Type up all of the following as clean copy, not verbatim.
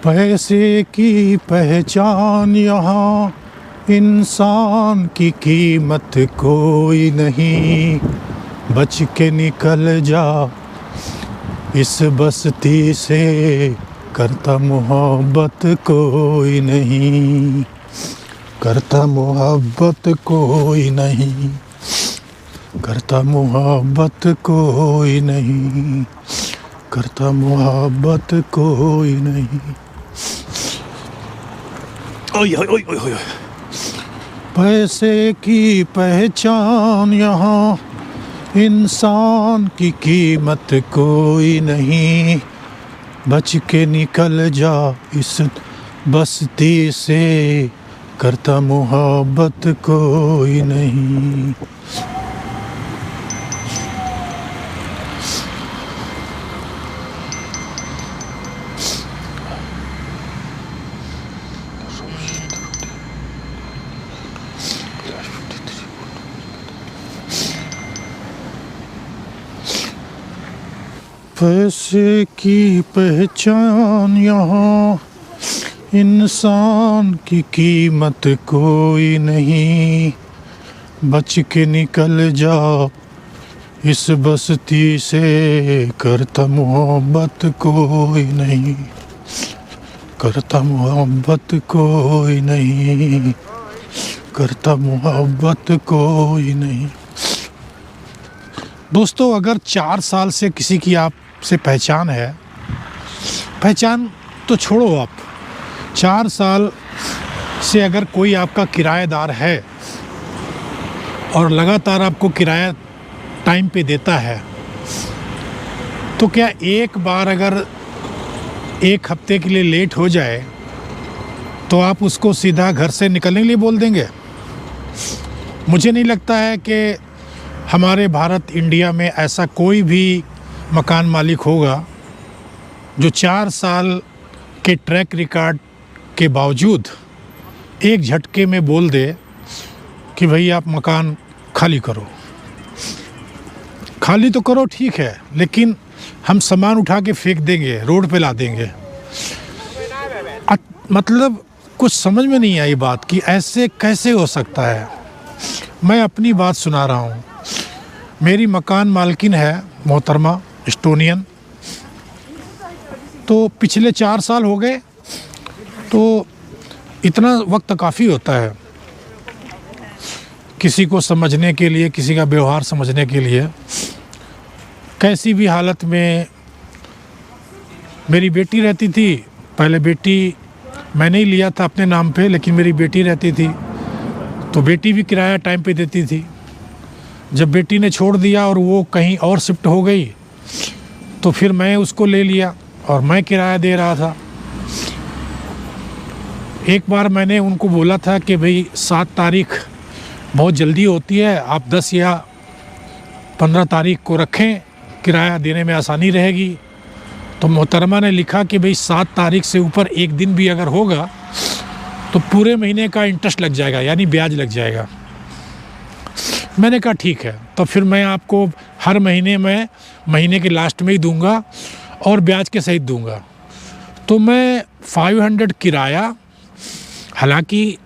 पैसे की पहचान यहाँ, इंसान की कीमत कोई नहीं। बच के निकल जा इस बस्ती से, करता मोहब्बत कोई नहीं, करता मोहब्बत कोई नहीं, करता मोहब्बत कोई नहीं, करता मोहब्बत कोई नहीं। ओए ओए ओए ओए। पैसे की पहचान यहाँ, इंसान की कीमत कोई नहीं। बच के निकल जा इस बस्ती से, करता मोहब्बत कोई नहीं। पैसे की पहचान यहाँ, इंसान की कीमत कोई नहीं। बच के निकल जा इस बस्ती से, करता मोहब्बत कोई नहीं, करता मोहब्बत कोई नहीं, करता मोहब्बत कोई नहीं। दोस्तों, अगर 4 साल से किसी की आपसे पहचान है, पहचान तो छोड़ो, आप 4 साल से अगर कोई आपका किराएदार है और लगातार आपको किराया टाइम पे देता है, तो क्या एक बार अगर 1 हफ्ते के लिए लेट हो जाए तो आप उसको सीधा घर से निकलने के लिए बोल देंगे? मुझे नहीं लगता है कि हमारे भारत इंडिया में ऐसा कोई भी मकान मालिक होगा जो 4 साल के ट्रैक रिकॉर्ड के बावजूद एक झटके में बोल दे कि भाई आप मकान खाली करो। खाली तो करो, ठीक है, लेकिन हम सामान उठा के फेंक देंगे, रोड पे ला देंगे। मतलब कुछ समझ में नहीं आई बात कि ऐसे कैसे हो सकता है। मैं अपनी बात सुना रहा हूँ। मेरी मकान मालकिन है मोहतरमा, एस्टोनियन। तो पिछले 4 साल हो गए, तो इतना वक्त काफ़ी होता है किसी को समझने के लिए, किसी का व्यवहार समझने के लिए। कैसी भी हालत में मेरी बेटी रहती थी, पहले बेटी मैंने ही लिया था अपने नाम पे, लेकिन मेरी बेटी रहती थी तो बेटी भी किराया टाइम पे देती थी। जब बेटी ने छोड़ दिया और वो कहीं और शिफ्ट हो गई, तो फिर मैं उसको ले लिया और मैं किराया दे रहा था। एक बार मैंने उनको बोला था कि भाई 7 तारीख बहुत जल्दी होती है, आप 10 या 15 तारीख को रखें, किराया देने में आसानी रहेगी। तो मोहतरमा ने लिखा कि भाई 7 तारीख से ऊपर एक दिन भी अगर होगा तो पूरे महीने का इंटरेस्ट लग जाएगा, यानी ब्याज लग जाएगा। मैंने कहा ठीक है, तो फिर मैं आपको हर महीने में महीने के लास्ट में ही दूंगा और ब्याज के सहित दूंगा। तो मैं 500 किराया, हालांकि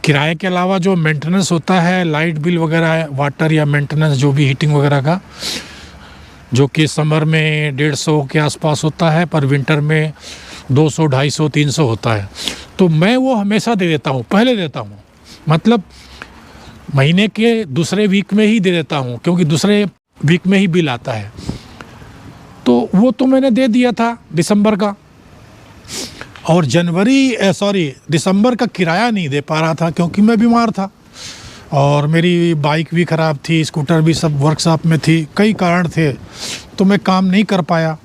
किराए के अलावा जो मेंटेनेंस होता है, लाइट बिल वगैरह, वाटर या मेंटेनेंस जो भी हीटिंग वगैरह का, जो कि समर में 150 के आसपास होता है, पर विंटर में 200, 250, 300 होता है। तो मैं वो हमेशा दे देता हूँ, पहले देता हूँ, मतलब महीने के दूसरे वीक में ही दे देता हूँ, क्योंकि दूसरे वीक में ही बिल आता है। तो वो तो मैंने दे दिया था दिसंबर का, और दिसंबर का किराया नहीं दे पा रहा था क्योंकि मैं बीमार था और मेरी बाइक भी ख़राब थी, स्कूटर भी सब वर्कशॉप में थी, कई कारण थे, तो मैं काम नहीं कर पाया।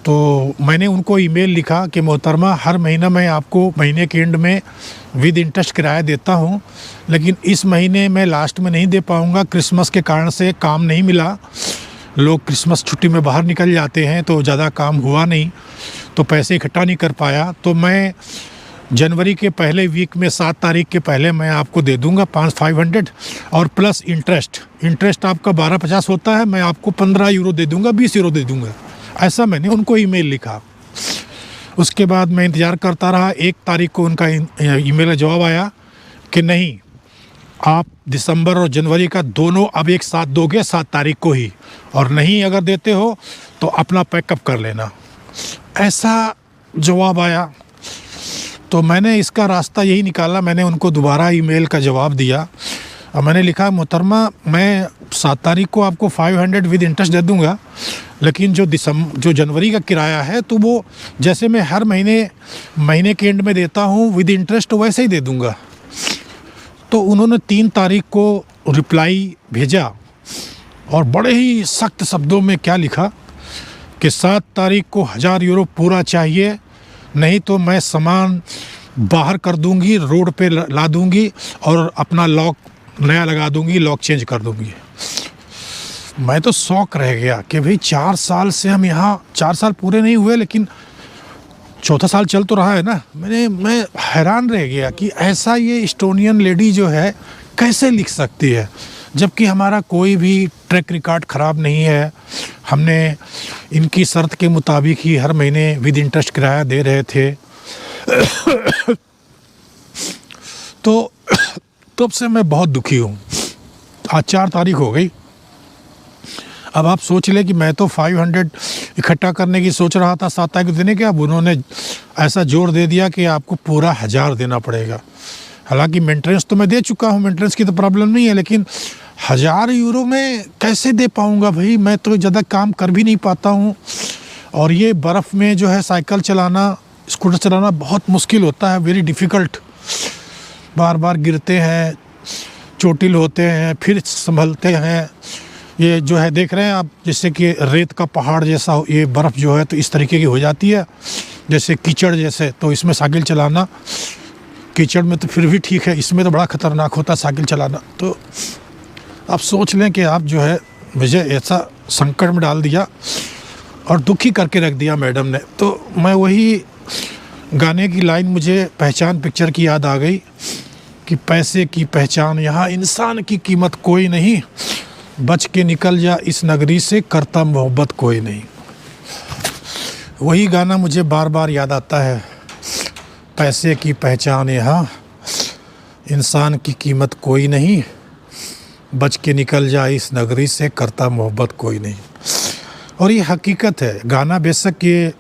तो मैंने उनको ईमेल लिखा कि मोहतरमा, हर महीना मैं आपको महीने के एंड में विद इंटरेस्ट किराया देता हूं, लेकिन इस महीने मैं लास्ट में नहीं दे पाऊंगा, क्रिसमस के कारण से काम नहीं मिला, लोग क्रिसमस छुट्टी में बाहर निकल जाते हैं तो ज़्यादा काम हुआ नहीं, तो पैसे इकट्ठा नहीं कर पाया। तो मैं जनवरी के पहले वीक में 7 तारीख के पहले मैं आपको दे दूंगा 500 और प्लस इंटरेस्ट आपका 12.50 होता है, मैं आपको 15 यूरो दे दूंगा, 20 यूरो दे दूंगा। ऐसा मैंने उनको ईमेल लिखा। उसके बाद मैं इंतज़ार करता रहा। 1 तारीख को उनका ईमेल का जवाब आया कि नहीं, आप दिसंबर और जनवरी का दोनों अब एक साथ दोगे 7 तारीख को ही, और नहीं अगर देते हो तो अपना पैकअप कर लेना। ऐसा जवाब आया। तो मैंने इसका रास्ता यही निकाला, मैंने उनको दोबारा ईमेल का जवाब दिया और मैंने लिखा, मोहतरमा मैं 7 तारीख को आपको 500 विद इंटरेस्ट दे दूंगा, लेकिन जो जनवरी का किराया है तो वो जैसे मैं हर महीने के एंड में देता हूँ विद इंटरेस्ट, वैसे ही दे दूंगा। तो उन्होंने 3 तारीख को रिप्लाई भेजा और बड़े ही सख्त शब्दों में क्या लिखा कि 7 तारीख को 1000 यूरो पूरा चाहिए, नहीं तो मैं सामान बाहर कर दूंगी, रोड पे ला दूंगी और अपना लॉक नया लगा दूंगी, लॉक चेंज कर दूंगी। मैं तो शौक रह गया कि भाई 4 साल से हम यहाँ, 4 साल पूरे नहीं हुए लेकिन चौथा साल चल तो रहा है ना। मैं हैरान रह गया कि ऐसा ये एस्टोनियन लेडी जो है कैसे लिख सकती है, जबकि हमारा कोई भी ट्रैक रिकॉर्ड ख़राब नहीं है। हमने इनकी शर्त के मुताबिक ही हर महीने विद इंटरेस्ट किराया दे रहे थे। तो तब से मैं बहुत दुखी हूँ। आज 4 तारीख हो गई। अब आप सोच लें कि मैं तो 500 इकट्ठा करने की सोच रहा था 7 तारीख को देने के, अब उन्होंने ऐसा जोर दे दिया कि आपको पूरा 1000 देना पड़ेगा। हालांकि मेंटेनेंस तो मैं दे चुका हूँ, मेंटेनेंस की तो प्रॉब्लम नहीं है, लेकिन 1000 यूरो में कैसे दे पाऊँगा भाई। मैं तो ज़्यादा काम कर भी नहीं पाता हूँ, और ये बर्फ़ में जो है साइकिल चलाना, स्कूटर चलाना बहुत मुश्किल होता है, वेरी डिफ़िकल्ट। बार बार गिरते हैं, चोटिल होते हैं, फिर संभलते हैं। ये जो है देख रहे हैं आप, जैसे कि रेत का पहाड़ जैसा ये बर्फ़ जो है तो इस तरीके की हो जाती है, जैसे कीचड़ जैसे। तो इसमें साइकिल चलाना, कीचड़ में तो फिर भी ठीक है, इसमें तो बड़ा ख़तरनाक होता है साइकिल चलाना। तो आप सोच लें कि आप जो है मुझे ऐसा संकट में डाल दिया और दुखी करके रख दिया मैडम ने। तो मैं वही गाने की लाइन मुझे पहचान पिक्चर की याद आ गई कि पैसे की पहचान यहाँ इंसान की कीमत कोई नहीं, बच के निकल जा इस नगरी से करता मोहब्बत कोई नहीं। वही गाना मुझे बार बार याद आता है, पैसे की पहचान यहाँ इंसान की कीमत कोई नहीं, बच के निकल जा इस नगरी से करता मोहब्बत कोई नहीं। और ये हकीकत है। गाना बेशक ये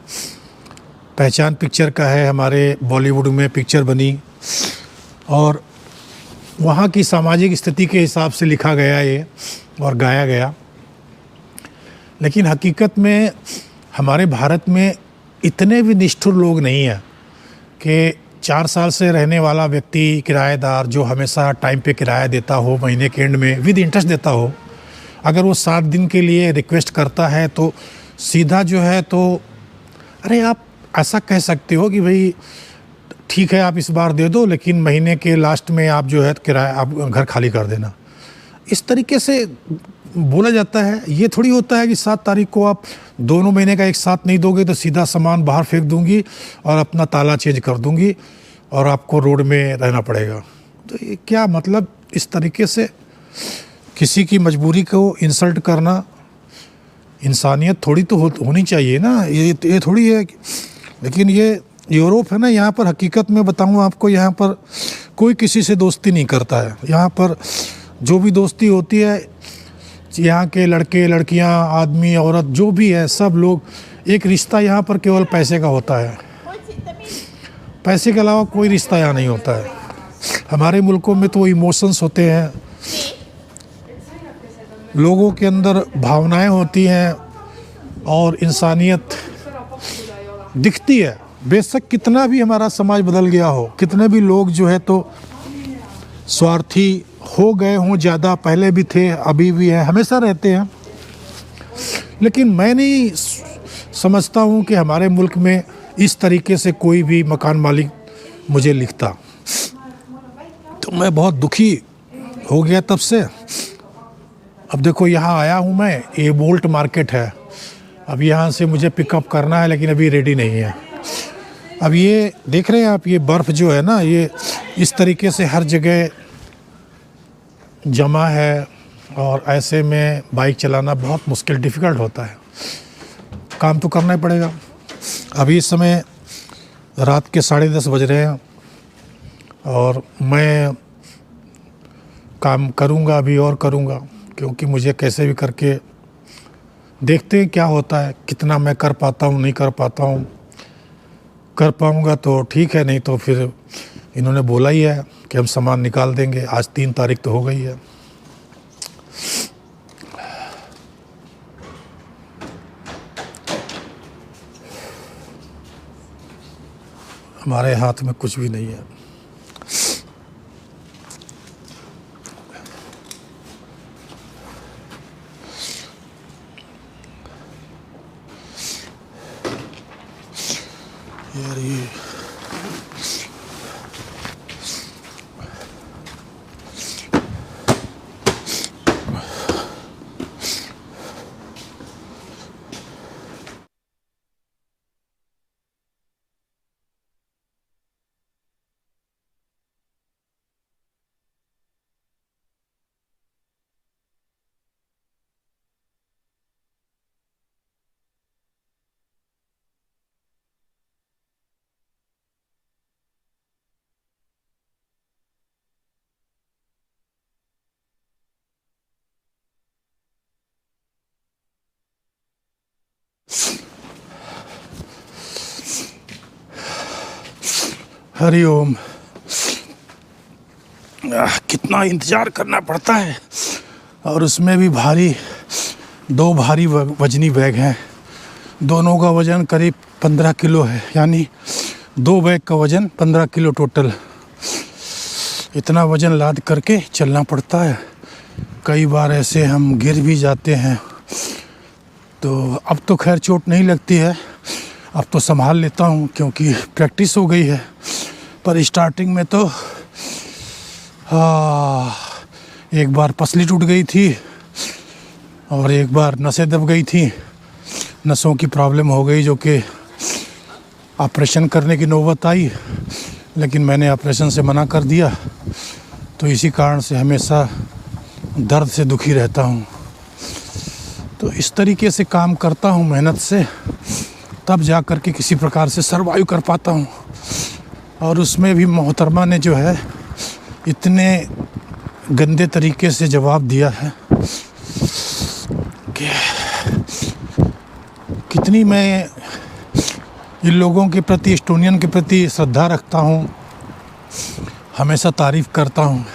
पहचान पिक्चर का है, हमारे बॉलीवुड में पिक्चर बनी और वहाँ की सामाजिक स्थिति के हिसाब से लिखा गया ये और गाया गया, लेकिन हकीकत में हमारे भारत में इतने भी निष्ठुर लोग नहीं हैं कि 4 साल से रहने वाला व्यक्ति, किराएदार जो हमेशा टाइम पे किराया देता हो, महीने के एंड में विद इंटरेस्ट देता हो, अगर वो 7 दिन के लिए रिक्वेस्ट करता है तो सीधा जो है तो अरे आप ऐसा कह सकते हो कि भाई ठीक है आप इस बार दे दो, लेकिन महीने के लास्ट में आप जो है किराया आप घर खाली कर देना। इस तरीके से बोला जाता है। ये थोड़ी होता है कि 7 तारीख को आप दोनों महीने का एक साथ नहीं दोगे तो सीधा सामान बाहर फेंक दूंगी और अपना ताला चेंज कर दूंगी और आपको रोड में रहना पड़ेगा। तो ये क्या मतलब, इस तरीके से किसी की मजबूरी को इंसल्ट करना, इंसानियत थोड़ी तो होनी चाहिए ना। ये थोड़ी है। लेकिन ये यूरोप है ना, यहाँ पर हकीकत में बताऊँ आपको, यहाँ पर कोई किसी से दोस्ती नहीं करता है। यहाँ पर जो भी दोस्ती होती है, यहाँ के लड़के लड़कियाँ, आदमी औरत जो भी है, सब लोग, एक रिश्ता यहाँ पर केवल पैसे का होता है। पैसे के अलावा कोई रिश्ता यहाँ नहीं होता है। हमारे मुल्कों में तो इमोशंस होते हैं, लोगों के अंदर भावनाएं होती हैं और इंसानियत दिखती है। बेशक कितना भी हमारा समाज बदल गया हो, कितने भी लोग जो है तो स्वार्थी हो गए हों, ज़्यादा पहले भी थे, अभी भी हैं, हमेशा रहते हैं, लेकिन मैं नहीं समझता हूँ कि हमारे मुल्क में इस तरीके से कोई भी मकान मालिक मुझे लिखता। तो मैं बहुत दुखी हो गया तब से। अब देखो यहाँ आया हूँ मैं, ये बोल्ट मार्केट है, अब यहाँ से मुझे पिकअप करना है, लेकिन अभी रेडी नहीं है। अब ये देख रहे हैं आप, ये बर्फ़ जो है ना, ये इस तरीके से हर जगह जमा है और ऐसे में बाइक चलाना बहुत मुश्किल, डिफ़िकल्ट होता है। काम तो करना ही पड़ेगा। अभी इस समय रात के 10:30 बज रहे हैं और मैं काम करूँगा अभी और करूँगा, क्योंकि मुझे कैसे भी करके देखते हैं क्या होता है, कितना मैं कर पाता हूँ नहीं कर पाता हूँ। कर पाऊँगा तो ठीक है, नहीं तो फिर इन्होंने बोला ही है कि हम सामान निकाल देंगे। आज 3 तारीख तो हो गई है। हमारे हाथ में कुछ भी नहीं है। यार ये हरिओम। कितना इंतज़ार करना पड़ता है, और उसमें भी भारी 2 भारी वजनी बैग हैं। दोनों का वज़न करीब 15 किलो है, यानी 2 बैग का वज़न 15 किलो टोटल। इतना वज़न लाद करके चलना पड़ता है। कई बार ऐसे हम गिर भी जाते हैं, तो अब तो खैर चोट नहीं लगती है, अब तो संभाल लेता हूँ क्योंकि प्रैक्टिस हो गई है। पर स्टार्टिंग में तो एक बार पसली टूट गई थी और एक बार नसें दब गई थी। नसों की प्रॉब्लम हो गई, जो कि ऑपरेशन करने की नौबत आई, लेकिन मैंने ऑपरेशन से मना कर दिया। तो इसी कारण से हमेशा दर्द से दुखी रहता हूँ। तो इस तरीके से काम करता हूँ मेहनत से, तब जा कर के किसी प्रकार से सर्वाइव कर पाता हूँ। और उसमें भी मोहतरमा ने जो है इतने गंदे तरीके से जवाब दिया है कि कितनी मैं इन लोगों के प्रति, एस्टोनियन के प्रति श्रद्धा रखता हूँ, हमेशा तारीफ़ करता हूँ।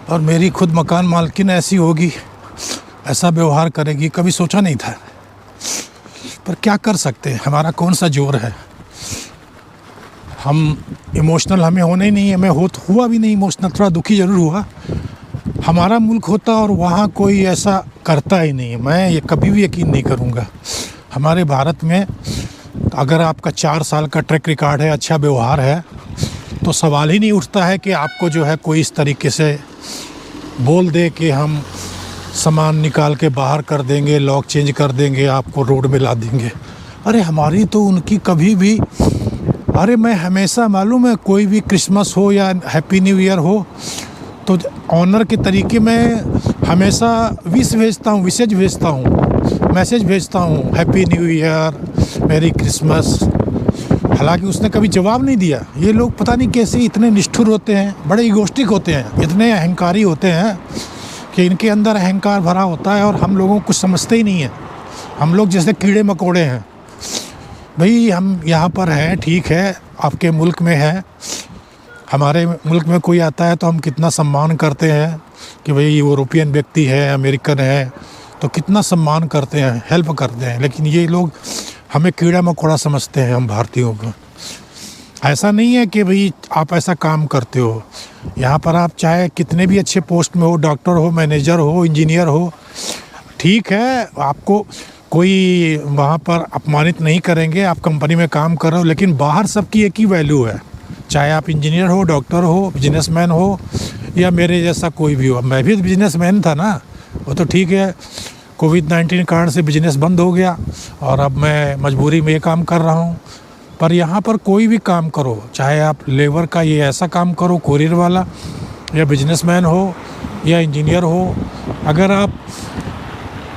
और मेरी खुद मकान मालकिन ऐसी होगी, ऐसा व्यवहार करेगी, कभी सोचा नहीं था। पर क्या कर सकते हैं, हमारा कौन सा जोर है। हम इमोशनल हमें होना ही नहीं है। मैं हुआ भी नहीं इमोशनल, थोड़ा दुखी ज़रूर हुआ। हमारा मुल्क होता और वहाँ कोई ऐसा करता ही नहीं। मैं ये कभी भी यकीन नहीं करूँगा। हमारे भारत में अगर आपका 4 साल का ट्रैक रिकॉर्ड है, अच्छा व्यवहार है, तो सवाल ही नहीं उठता है कि आपको जो है कोई इस तरीके से बोल दे कि हम सामान निकाल के बाहर कर देंगे, लॉक चेंज कर देंगे, आपको रोड में ला देंगे। अरे हमारी तो उनकी कभी भी, अरे मैं हमेशा, मालूम है, कोई भी क्रिसमस हो या हैप्पी न्यू ईयर हो तो ऑनर के तरीके में हमेशा मैसेज भेजता हूँ, happy new year, merry Christmas. हालांकि उसने कभी जवाब नहीं दिया। ये लोग पता नहीं कैसे इतने निष्ठुर होते हैं, बड़े इगोस्टिक होते हैं, इतने अहंकारी होते हैं कि इनके अंदर अहंकार भरा होता है और हम लोगों को कुछ समझते ही नहीं है। हम लोग जैसे कीड़े मकोड़े हैं। भाई हम यहाँ पर हैं, ठीक है, आपके मुल्क में है, हमारे मुल्क में कोई आता है तो हम कितना सम्मान करते हैं कि भाई यूरोपियन व्यक्ति है, अमेरिकन है, तो कितना सम्मान करते हैं, हेल्प करते हैं। लेकिन ये लोग हमें कीड़ा मकोड़ा समझते हैं, हम भारतीयों को। ऐसा नहीं है कि भाई आप ऐसा काम करते हो। यहाँ पर आप चाहे कितने भी अच्छे पोस्ट में हो, डॉक्टर हो, मैनेजर हो, इंजीनियर हो, ठीक है, आपको कोई वहाँ पर अपमानित नहीं करेंगे, आप कंपनी में काम कर रहे हो। लेकिन बाहर सबकी एक ही वैल्यू है, चाहे आप इंजीनियर हो, डॉक्टर हो, बिजनेसमैन हो, या मेरे जैसा कोई भी हो। मैं भी बिजनेसमैन था ना, वो तो ठीक है, कोविड-19 कारण से बिजनेस बंद हो गया और अब मैं मजबूरी में ये काम कर रहा हूँ। पर यहाँ पर कोई भी काम करो, चाहे आप लेबर का ये ऐसा काम करो, कोरियर वाला, या बिजनेसमैन हो या इंजीनियर हो, अगर आप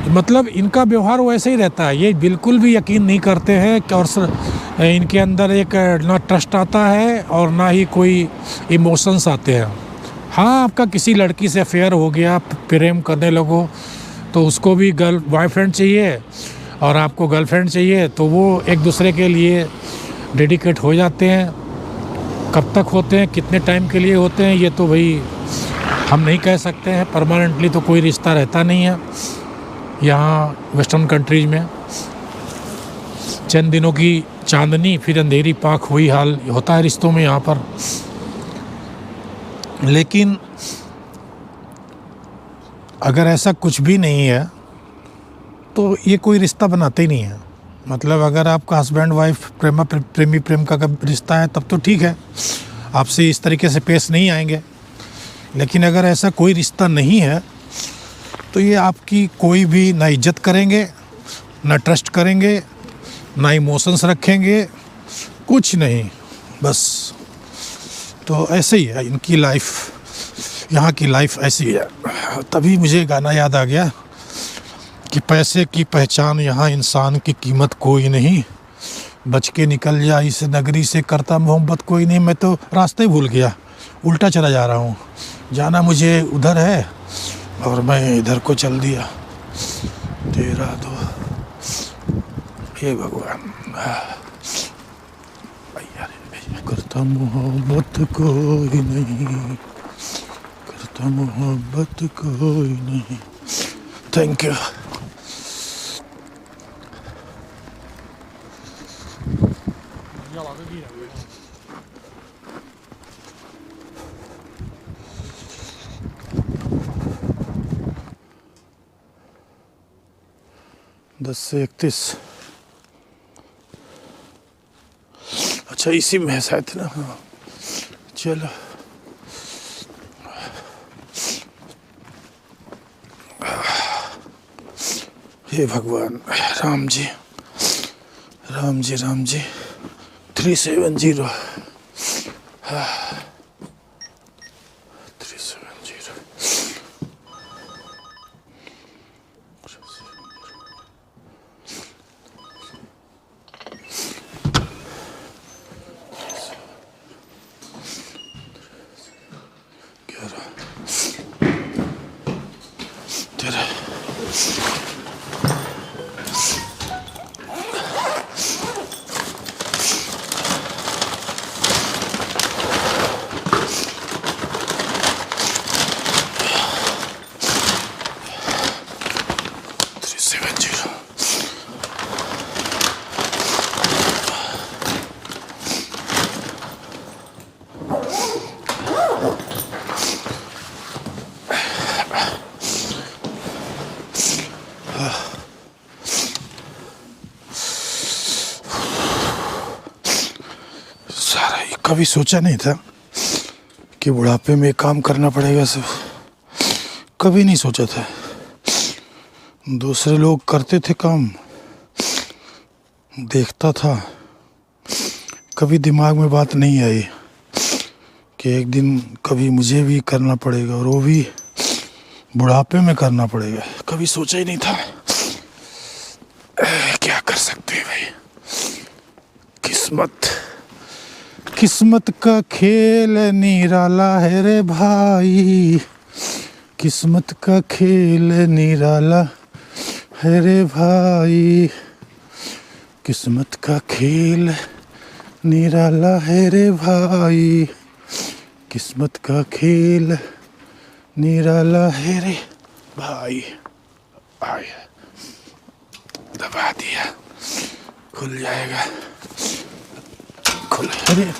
मतलब इनका व्यवहार वैसे ही रहता है, ये बिल्कुल भी यकीन नहीं करते हैं और इनके अंदर एक ना ट्रस्ट आता है और ना ही कोई इमोशंस आते हैं। हाँ, आपका किसी लड़की से अफेयर हो गया, प्रेम करने लगो, तो उसको भी बॉयफ्रेंड चाहिए और आपको गर्लफ्रेंड चाहिए, तो वो एक दूसरे के लिए डेडिकेट हो जाते हैं। कब तक होते हैं, कितने टाइम के लिए होते हैं, ये तो भाई हम नहीं कह सकते हैं। परमानेंटली तो कोई रिश्ता रहता नहीं है यहाँ वेस्टर्न कंट्रीज में। चंद दिनों की चांदनी फिर अंधेरी पाख, हुई हाल होता है रिश्तों में यहाँ पर। लेकिन अगर ऐसा कुछ भी नहीं है तो ये कोई रिश्ता बनाते ही नहीं है। मतलब अगर आपका हस्बैंड वाइफ प्रेमी प्रेम का रिश्ता है तब तो ठीक है, आपसे इस तरीके से पेश नहीं आएंगे। लेकिन अगर ऐसा कोई रिश्ता नहीं है तो ये आपकी कोई भी ना इज्जत करेंगे, ना ट्रस्ट करेंगे, ना इमोशंस रखेंगे, कुछ नहीं, बस। तो ऐसे ही है इनकी लाइफ, यहाँ की लाइफ ऐसी है। तभी मुझे गाना याद आ गया कि पैसे की पहचान यहाँ इंसान की कीमत कोई नहीं, बच के निकल जा इस नगरी से करता मोहब्बत कोई नहीं। मैं तो रास्ते भूल गया, उल्टा चला जा रहा हूँ, जाना मुझे उधर है और मैं इधर को चल दिया। तेरा दो हे भगवान, करता मोहब्बत कोई नहीं, करता मोहब्बत कोई नहीं। Thank you. दस से 31। अच्छा, इसी में है शायद ना। हाँ, चलो। हे भगवान, राम जी राम जी राम जी। 370। हाँ, 370। तेरा कभी सोचा नहीं था कि बुढ़ापे में काम करना पड़ेगा सब, कभी नहीं सोचा था। दूसरे लोग करते थे काम, देखता था, कभी दिमाग में बात नहीं आई कि एक दिन कभी मुझे भी करना पड़ेगा और वो भी बुढ़ापे में करना पड़ेगा। कभी सोचा ही नहीं था। क्या कर सकते हैं भाई, किस्मत का खेल निराला है रे भाई, किस्मत का खेल निराला है रे भाई, किस्मत का खेल निराला है रे भाई, किस्मत का खेल निराला है रे भाई। आया, दबा दिया, खुल जाएगा, खुल, अरे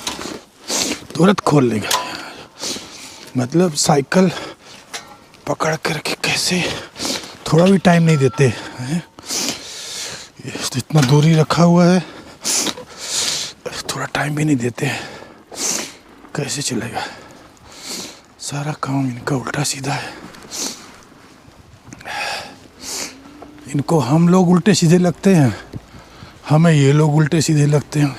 तुरंत खोल लेगा। मतलब साइकिल पकड़ करके कैसे, थोड़ा भी टाइम नहीं देते हैं। इतना दूरी रखा हुआ है, थोड़ा टाइम भी नहीं देते, कैसे चलेगा। सारा काम इनका उल्टा सीधा है। इनको हम लोग उल्टे सीधे लगते हैं, हमें ये लोग उल्टे सीधे लगते हैं।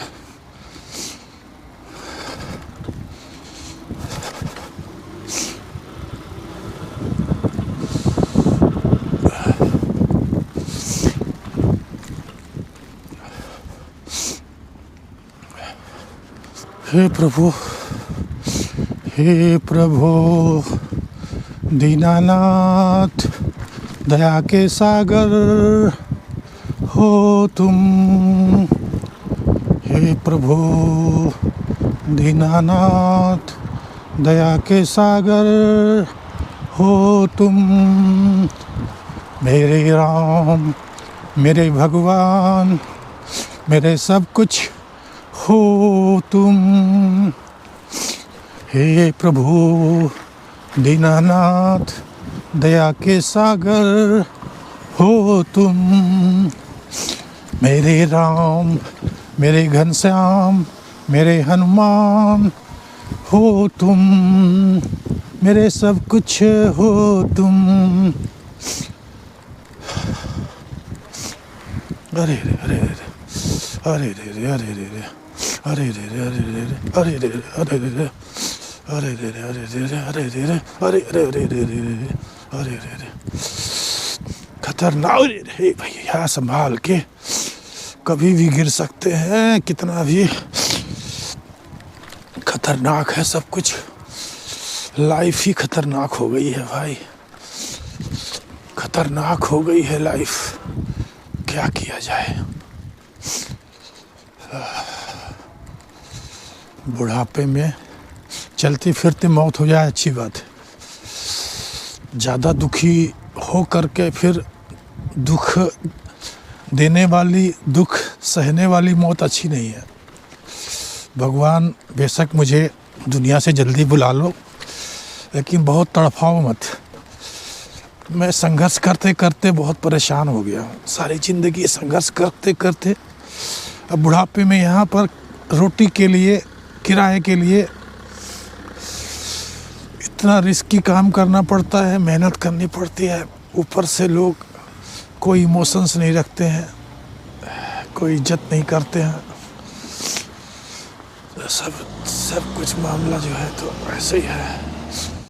हे प्रभु, हे प्रभु दीनानाथ, दया के सागर हो तुम। हे प्रभु दीनानाथ, दया के सागर हो तुम। मेरे राम, मेरे भगवान, मेरे सब कुछ हो तुम। हे प्रभु दीनानाथ, दया के सागर हो तुम। मेरे राम, मेरे घनश्याम, मेरे हनुमान हो तुम। मेरे सब कुछ हो तुम। अरे रे अरे रे अरे रे रे अरे रे रे अरे रे रे अरे रे रे अरे रे रे अरे रे रे अरे रे रे अरे रे रे अरे रे रे अरे रे रे रे रे अरे रे रे खतरनाक रे भैया, संभाल के, कभी भी गिर सकते हैं। कितना भी खतरनाक है सब कुछ, लाइफ ही खतरनाक हो गई है भाई, खतरनाक हो गई है लाइफ। क्या किया जाए। बुढ़ापे में चलते फिरते मौत हो जाए अच्छी बात है, ज़्यादा दुखी हो करके फिर दुख देने वाली, दुख सहने वाली मौत अच्छी नहीं है। भगवान बेशक मुझे दुनिया से जल्दी बुला लो, लेकिन बहुत तड़फाओ मत। मैं संघर्ष करते करते बहुत परेशान हो गया हूँ, सारी ज़िंदगी संघर्ष करते करते अब बुढ़ापे में यहाँ पर रोटी के लिए, किराए के लिए इतना रिस्की काम करना पड़ता है, मेहनत करनी पड़ती है। ऊपर से लोग कोई इमोशंस नहीं रखते हैं, कोई इज्जत नहीं करते हैं। सब कुछ मामला जो है तो ऐसे ही है।